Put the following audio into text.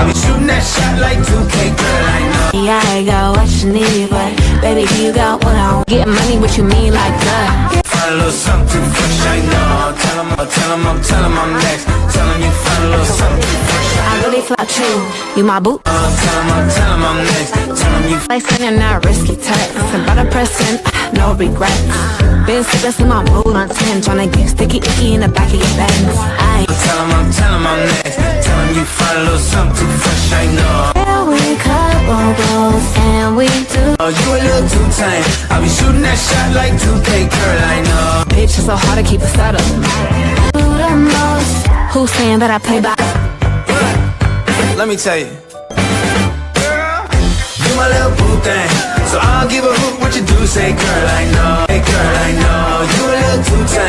I be shooting that shot like 2K, girl, I know. Yeah, I got what you need, but baby, you got what I want. Get money, what you mean, like that? Find a little something too fresh, I know. Tell him I'm next. Tell him you find a little something too fresh. I really fly you, you my boo. Tell him I'm next. Tell him you Like sending that risky text, about a person, no regrets. Been sick, in my mood on 10, tryna get sticky icky in the back of your Benz. tell him I'm next. Tell him you find a little something too fresh, I know. Yeah, we cut bubbles and we do. Oh, you a little too tame. I be shooting that shot like 2K, girl, I know. Bitch, it's so hard to keep a setup. Do the most. Who's saying that I play by? Let me tell you, girl, you my little boo thing. So I'll give a hoot what you do, say, girl, I know. Hey, girl, I know. You a little too tame.